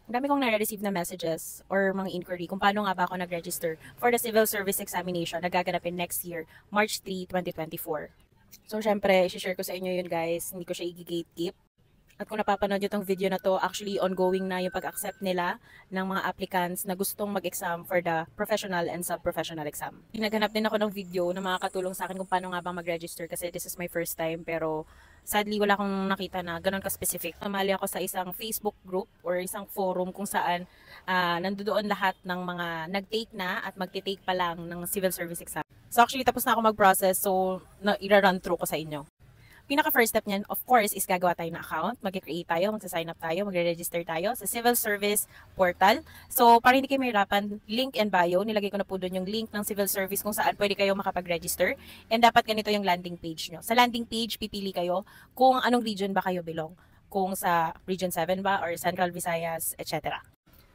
Ang dami kong nare-receive na messages or mga inquiry kung paano nga ba ako nag-register for the civil service examination na gaganapin next year, March 3, 2024. So, syempre, i-share ko sa inyo yun guys. Hindi ko siya i-gatekeep. At kung napapanood nyo tong video na to, actually ongoing na yung pag-accept nila ng mga applicants na gustong mag-exam for the professional and sub-professional exam. Naghanap din ako ng video na makakatulong sa akin kung paano nga bang mag-register kasi this is my first time pero sadly wala akong nakita na ganun ka-specific. Namali ako sa isang Facebook group or isang forum kung saan nandoon lahat ng mga nag-take na at magti-take pa lang ng civil service exam. So actually tapos na ako mag-process so i-run through ko sa inyo. Pinaka first step niyan, of course, is gagawa tayo ng account. Mag-create tayo, magsa-sign up tayo, magre-register tayo sa Civil Service Portal. So, para hindi kayo mahirapan, link and bio, nilagay ko na po doon yung link ng Civil Service kung saan pwede kayo makapag-register. And dapat ganito yung landing page nyo. Sa landing page, pipili kayo kung anong region ba kayo belong. Kung sa Region 7 ba or Central Visayas, etc.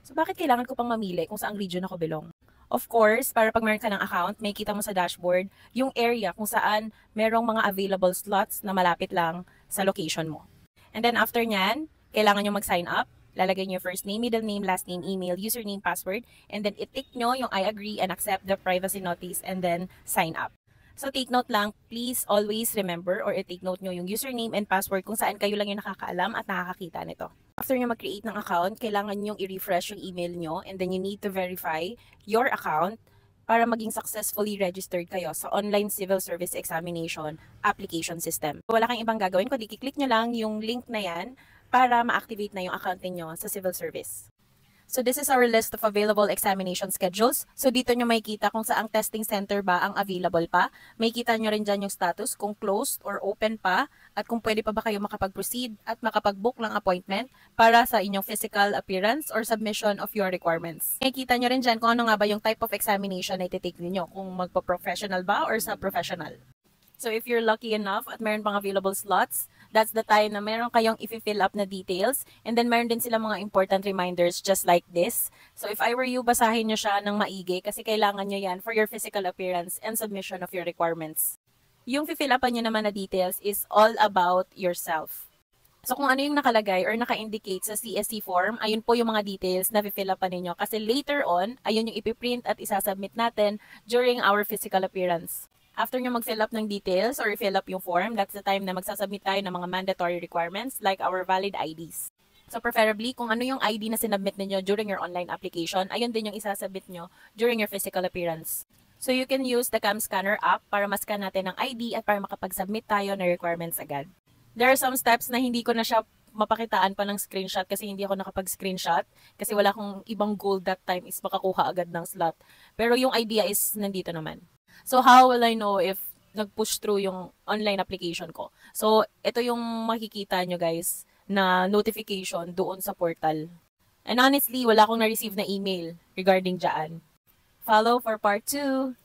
So, bakit kailangan ko pang mamili kung saang region ako belong? Of course, para pag meron ka ng account, may kita mo sa dashboard yung area kung saan merong mga available slots na malapit lang sa location mo. And then after nyan, kailangan nyo mag-sign up. Lalagay nyo yung first name, middle name, last name, email, username, password. And then i-tick nyo yung I agree and accept the privacy notice and then sign up. So take note lang, please always remember or i-take note nyo yung username and password kung saan kayo lang yung nakakaalam at nakakakita nito. After nyo mag-create ng account, kailangan nyo i-refresh yung email nyo and then you need to verify your account para maging successfully registered kayo sa Online Civil Service Examination Application System. Wala kang ibang gagawin kundi i-click nyo lang yung link na yan para ma-activate na yung account niyo sa civil service. So this is our list of available examination schedules. So dito nyo makikita kung saang testing center ba ang available pa. Makikita nyo rin dyan yung status kung closed or open pa at kung pwede pa ba kayo makapag-proceed at makapag-book ng appointment para sa inyong physical appearance or submission of your requirements. Makikita nyo rin dyan kung ano nga ba yung type of examination na iti-take ninyo, kung magpa-professional ba or sub-professional. So if you're lucky enough at meron pang available slots, that's the time na meron kayong i-fill up na details. And then meron din sila mga important reminders just like this. So if I were you, basahin nyo siya ng maigi kasi kailangan nyo yan for your physical appearance and submission of your requirements. Yung fill upan nyo naman na details is all about yourself. So kung ano yung nakalagay or naka-indicate sa CSC form, ayun po yung mga details na fill upan ninyo. Kasi later on, ayun yung ipiprint at isasubmit natin during our physical appearance. After nyo mag-fill up ng details or fill up yung form, that's the time na magsasubmit tayo ng mga mandatory requirements like our valid IDs. So preferably, kung ano yung ID na sinubmit niyo during your online application, ayun din yung isasubmit nyo during your physical appearance. So you can use the Cam Scanner app para ma-scan natin ng ID at para makapag-submit tayo ng requirements agad. There are some steps na hindi ko na siya mapakitaan pa ng screenshot kasi hindi ako nakapag-screenshot kasi wala akong ibang goal that time is makakuha agad ng slot. Pero yung idea is nandito naman. So, how will I know if nag-push through yung online application ko? So, ito yung makikita nyo guys na notification doon sa portal. And honestly, wala akong na-receive na email regarding dyan. Follow for part 2!